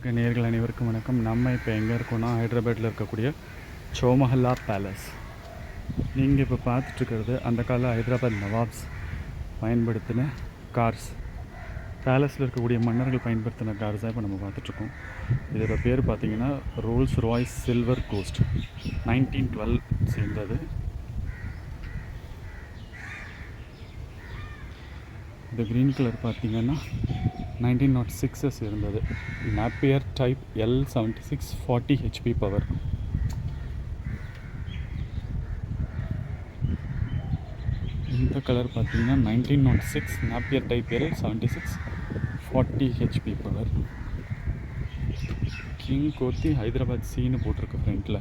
இருக்க நேயர்கள் அனைவருக்கும் வணக்கம். நம்ம இப்போ எங்கே இருக்கோம்னா ஹைதராபாத்தில் இருக்கக்கூடிய சோமஹல்லா பேலஸ். நீங்கள் இப்போ பார்த்துட்ருக்கிறது அந்த கால ஹைதராபாத் நவாப்ஸ் பயன்படுத்தின கார்ஸ். பேலஸில் இருக்கக்கூடிய மன்னர்கள் பயன்படுத்தின கார்ஸ் தான் இப்போ நம்ம பார்த்துட்ருக்கோம். இதோட பேர் பார்த்திங்கன்னா ரோல்ஸ் ராய்ஸ் சில்வர் கோஸ்ட், 1912 சேர்ந்தது. இந்த க்ரீன் கலர் பார்த்திங்கன்னா 1906 இருந்தது. Napier type L76 40 HP power. இந்த கலர் பார்த்திங்கன்னா 1906 Napier type L76 40 HP power. King Kothi Hyderabad சீனு போட்டிருக்கு ஃப்ரண்ட்டில்.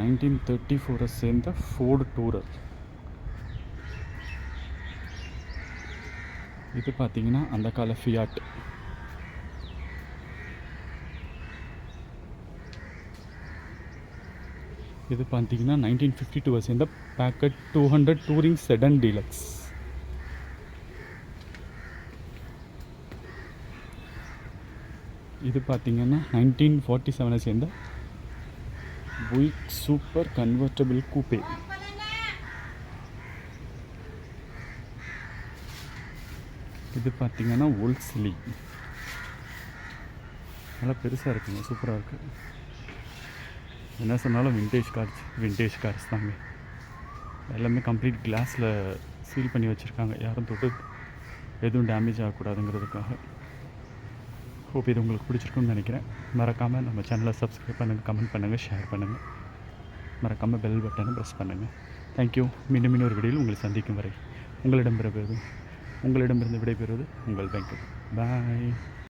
1934 சேர்ந்த ஃபோர்டு டூரர். இது பார்த்திங்கன்னா அந்த கால ஃபியாட். இது பார்த்திங்கன்னா 1952 சேர்ந்த பேக்கட் 200 டூரிங் செடன் டீலக்ஸ். இது பார்த்திங்கன்னா 1947 சேர்ந்த புயிக் சூப்பர் கன்வெர்ட்டபிள் கூப்பே. இது பார்த்திங்கன்னா வோல்ஸ்லி. நல்லா பெருசாக இருக்குங்க, சூப்பராக இருக்குது. என்ன சொன்னாலும் விண்டேஜ் கார்ஸ் தாங்க. எல்லாமே கம்ப்ளீட் கிளாஸில் சீல் பண்ணி வச்சுருக்காங்க, யாரும் தொட்டு எதுவும் டேமேஜ் ஆகக்கூடாதுங்கிறதுக்காக. ஹோப் இது உங்களுக்கு பிடிச்சிருக்குன்னு நினைக்கிறேன். மறக்காமல் நம்ம சேனலை சப்ஸ்கிரைப் பண்ணுங்கள், கமெண்ட் பண்ணுங்கள், ஷேர் பண்ணுங்கள். மறக்காமல் பெல் பட்டனை ப்ரெஸ் பண்ணுங்கள். தேங்க்யூ. மீண்டும் இன்னொரு வீடியோவில் உங்களை சந்திக்கும் வரை உங்களிடமிருந்து விடைபெறுவது உங்கள் வெங்கட். பாய்.